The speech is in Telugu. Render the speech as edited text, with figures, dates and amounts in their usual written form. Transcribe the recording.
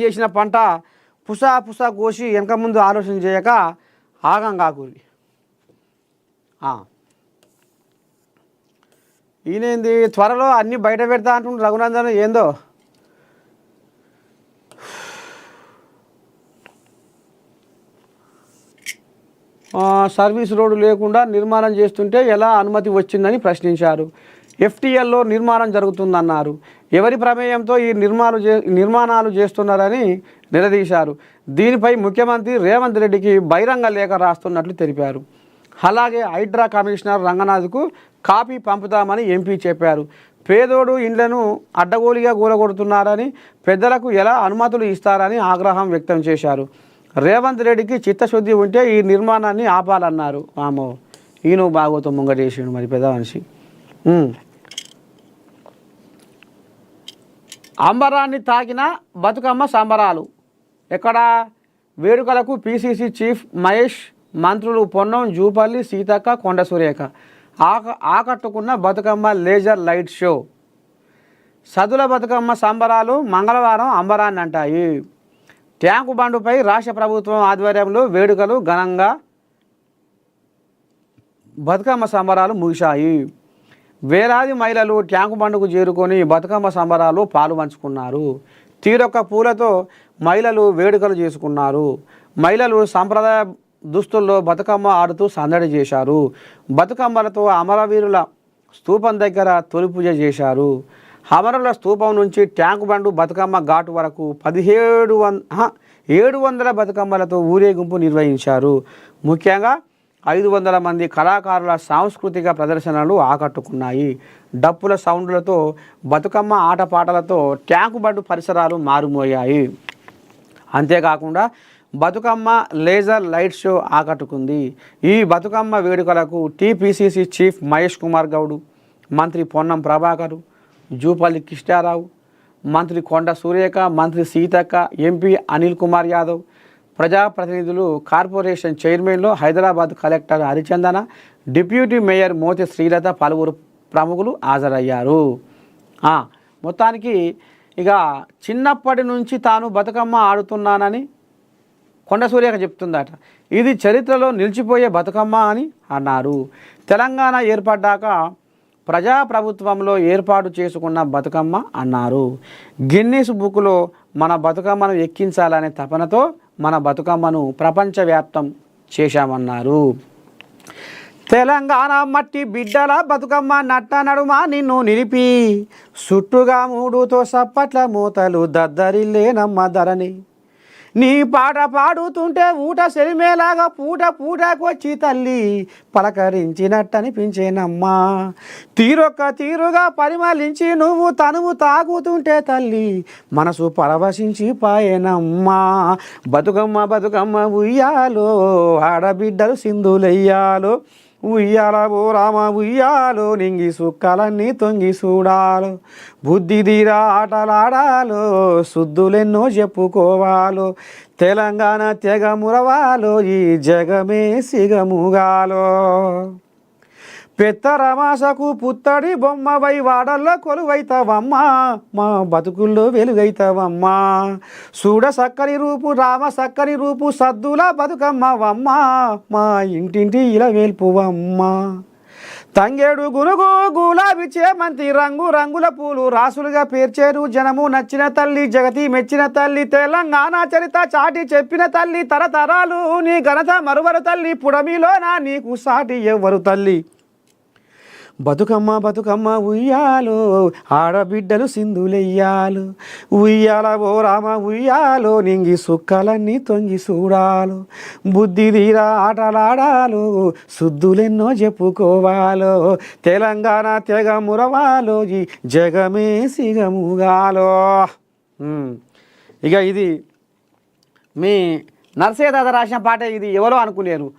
చేసిన పంట పుసా పుసా కోసి వెనక ముందు ఆలోచన చేయక ఆగం కాకూరి. ఈయనేంది త్వరలో అన్నీ బయట పెడతా అంటుండ్రు రఘునందన్ ఏందో. సర్వీస్ రోడ్డు లేకుండా నిర్మాణం చేస్తుంటే ఎలా అనుమతి వచ్చిందని ప్రశ్నించారు. ఎఫ్టీఎల్లో నిర్మాణం జరుగుతుందన్నారు. ఎవరి ప్రమేయంతో ఈ నిర్మాణాలు చేస్తున్నారని నిలదీశారు. దీనిపై ముఖ్యమంత్రి రేవంత్ రెడ్డికి బహిరంగ లేఖ రాస్తున్నట్లు తెలిపారు. అలాగే హైడ్రా కమిషనర్ రంగనాథ్కు కాపీ పంపుతామని ఎంపీ చెప్పారు. పేదోడు ఇండ్లను అడ్డగోలుగా కూలగొడుతున్నారని, పెద్దలకు ఎలా అనుమతులు ఇస్తారని ఆగ్రహం వ్యక్తం చేశారు. రేవంత్ రెడ్డికి చిత్తశుద్ధి ఉంటే ఈ నిర్మాణాన్ని ఆపాలన్నారు. ఆమో ఈయన బాగోతో ముంగటేసాడు మరి పెద్ద మనిషి. అంబరాన్ని తాకిన బతుకమ్మ సంబరాలు. ఎక్కడ వేడుకలకు పిసిసి చీఫ్ మహేష్, మంత్రులు పొన్నం, జూపల్లి, సీతక్క, కొండ సురేఖ ఆకట్టుకున్న Bathukamma laser light show. Saddula Bathukamma సంబరాలు మంగళవారం అంబరాన్ని అంటాయి. ట్యాంకు బండుపై రాష్ట్ర ప్రభుత్వం ఆధ్వర్యంలో వేడుకలు ఘనంగా బతుకమ్మ సంబరాలు ముగిశాయి. వేలాది మహిళలు ట్యాంకు బండుకు చేరుకొని బతుకమ్మ సంబరాలు పాలు పంచుకున్నారు. తీరొక్క పూలతో మహిళలు వేడుకలు చేసుకున్నారు. మహిళలు సంప్రదాయ దుస్తుల్లో బతుకమ్మ ఆడుతూ సందడి చేశారు. బతుకమ్మలతో అమరవీరుల స్తూపం దగ్గర తొలి పూజ చేశారు. అమరుల స్తూపం నుంచి ట్యాంకు బండు బతుకమ్మ ఘాటు వరకు 700 బతుకమ్మలతో ఊరేగింపు నిర్వహించారు. ముఖ్యంగా 500 మంది కళాకారుల సాంస్కృతిక ప్రదర్శనలు ఆకట్టుకున్నాయి. డప్పుల సౌండ్లతో, బతుకమ్మ ఆటపాటలతో ట్యాంకు బండు పరిసరాలు మారుమోయాయి. అంతేకాకుండా బతుకమ్మ లేజర్ లైట్ షో ఆకట్టుకుంది. ఈ బతుకమ్మ వేడుకలకు టీపీసీసీ చీఫ్ మహేష్ కుమార్ గౌడ్, మంత్రి పొన్నం ప్రభాకర్, జూపల్లి కృష్ణారావు, మంత్రి కొండ సురేఖ, మంత్రి సీతక్క, ఎంపీ అనిల్ కుమార్ యాదవ్, ప్రజాప్రతినిధులు, కార్పొరేషన్ చైర్మన్లు, హైదరాబాద్ కలెక్టర్ హరిచందన, డిప్యూటీ మేయర్ మోతి శ్రీలత, పలువురు ప్రముఖులు హాజరయ్యారు. మొత్తానికి ఇక చిన్నప్పటి నుంచి తాను బతుకమ్మ ఆడుతున్నానని కొండ సురేఖ చెప్తుందట. ఇది చరిత్రలో నిలిచిపోయే బతుకమ్మ అని అన్నారు. తెలంగాణ ఏర్పడ్డాక ప్రజాప్రభుత్వంలో ఏర్పాటు చేసుకున్న బతుకమ్మ అన్నారు. గిన్నీస్ బుక్లో మన బతుకమ్మను ఎక్కించాలనే తపనతో మన బతుకమ్మను ప్రపంచవ్యాప్తం చేశామన్నారు. తెలంగాణ మట్టి బిడ్డల బతుకమ్మ నట్ట నడుమ నిన్ను నిలిపి, చుట్టుగా మూడుతో సప్పట్ల మూతలు దద్దరిల్లేనమ్మ ధరణి. నీ పాట పాడుతుంటే ఊట సెలిమేలాగా పూట పూటకొచ్చి తల్లి పలకరించినట్టనిపించేనమ్మా. తీరుగా పరిమళించి నువ్వు తనువు తాగుతుంటే తల్లి మనసు పరవశించి పాయేనమ్మా. బతుకమ్మ బతుకమ్మ ఉయ్యాలో, ఆడబిడ్డలు సింధులెయ్యాలో, ఉయ్యాల ఓ రామ ఉయ్యాలో, నింగి సుక్కలన్నీ తొంగి చూడాలో, బుద్ధి తీరా ఆటలాడాలో, శుద్ధులెన్నో చెప్పుకోవాలో, తెలంగాణ తెగ మురవాలో, ఈ జగమే సిగముగాలో. పెత్తరమాసకు పుత్తడి బొమ్మవై వాడల్లో కొలువైతవమ్మా, మా బతుకుల్లో వెలుగైతవమ్మా. చూడ సక్కని రూపు రామ సక్కని రూపు సద్దుల బతుకమ్మవమ్మా, మా ఇంటింటి ఇలా వేల్పువమ్మా. తంగేడు గునుగు గులాబీ చేమంతి రంగు రంగుల పూలు రాసులుగా పేర్చేరు జనము నచ్చిన తల్లి, జగతి మెచ్చిన తల్లి, తెలంగాణ చరిత చాటి చెప్పిన తల్లి, తరతరాలు నీ ఘనత మరువరు తల్లి, పుడమిలోన నీకు సాటి ఎవ్వరు తల్లి. బతుకమ్మ బతుకమ్మ ఉయ్యాలో, ఆడబిడ్డలు సింధులెయ్యాలు, ఉయ్యాల ఓ రామ ఉయ్యాలో, నింగి సుక్కలన్నీ తొంగి చూడాలు, బుద్ధి తీరా ఆటలాడాలో, శుద్ధులెన్నో చెప్పుకోవాలో, తెలంగాణ తెగ మురవాలో, ఈ జగమే సిగముగాలో. ఇక ఇది మీ నర్సయ్య దాదా రాసిన పాట. ఇది ఎవరో అనుకునేరు.